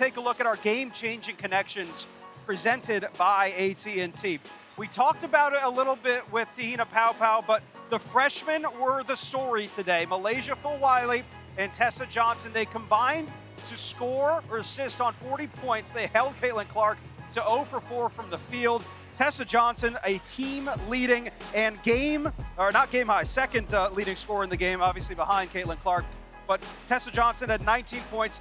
take a look at our game-changing connections presented by AT&T. We talked about it a little bit with Tahina Pau, but the freshmen were the story today. MiLaysia Fulwiley and Tessa Johnson, they combined to score or assist on 40 points. They held Caitlin Clark to 0 for 4 from the field. Tessa Johnson, a team leading and second leading scorer in the game, obviously behind Caitlin Clark. But Tessa Johnson had 19 points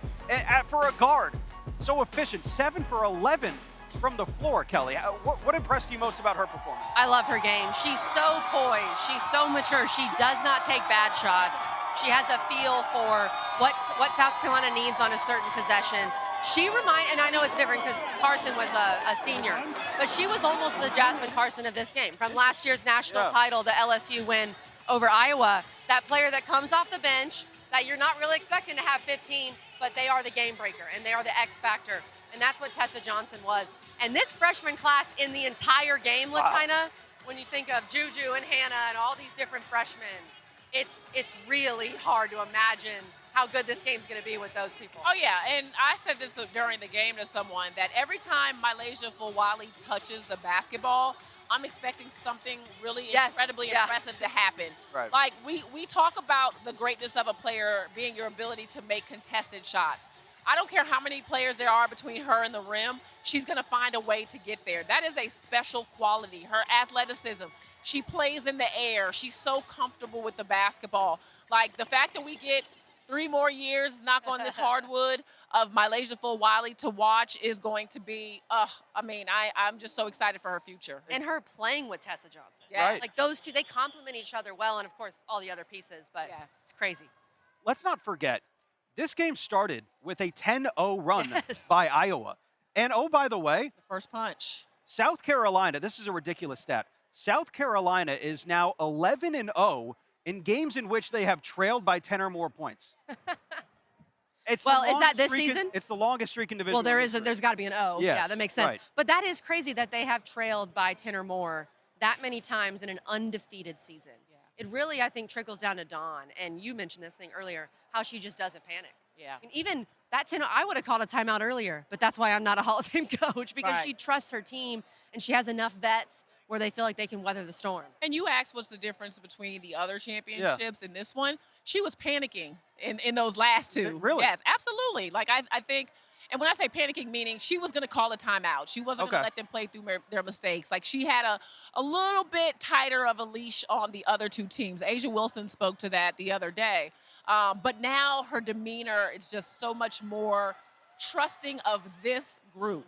for a guard. So efficient, 7 for 11 from the floor, Kelly. What impressed you most about her performance? I love her game. She's so poised. She's so mature. She does not take bad shots. She has a feel for what South Carolina needs on a certain possession. And I know it's different because Carson was a senior, but she was almost the Jasmine Carson of this game. From last year's national title, the LSU win over Iowa, that player that comes off the bench that you're not really expecting to have 15, but they are the game breaker and they are the X factor. And that's what Tessa Johnson was. And this freshman class in the entire game, Latina, when you think of Juju and Hannah and all these different freshmen, it's really hard to imagine how good this game's going to be with those people. Oh, yeah, and I said this during the game to someone, that every time MiLaysia Fulwiley touches the basketball, I'm expecting something really incredibly impressive to happen. Right. Like, we talk about the greatness of a player being your ability to make contested shots. I don't care how many players there are between her and the rim, she's going to find a way to get there. That is a special quality. Her athleticism, she plays in the air. She's so comfortable with the basketball. Like, the fact that we get 3 more years, knock on this hardwood, of MiLaysia Fulwiley to watch is going to be, I'm just so excited for her future. And her playing with Tessa Johnson. Yeah. Right. Like, those two, they complement each other well, and of course, all the other pieces, but it's crazy. Let's not forget, this game started with a 10-0 run by Iowa. And oh, by the way, The first punch. South Carolina, this is a ridiculous stat. South Carolina is now 11-0 in games in which they have trailed by 10 or more points. Is that this season? It's the longest streak in division. Well, there's got to be an O. Yes, yeah, that makes sense. right. But that is crazy that they have trailed by 10 or more that many times in an undefeated season. Yeah. It really, I think, trickles down to Dawn. And you mentioned this thing earlier, how she just doesn't panic. Yeah. And even that 10, I would have called a timeout earlier, but that's why I'm not a Hall of Fame coach, because she trusts her team and she has enough vets where they feel like they can weather the storm. And you asked what's the difference between the other championships and this one. She was panicking in those last two. Really? Yes, absolutely. Like, I think, and when I say panicking, meaning she was going to call a timeout. She wasn't going to let them play through their mistakes. Like, she had a little bit tighter of a leash on the other two teams. Asia Wilson spoke to that the other day. But now her demeanor is just so much more trusting of this group.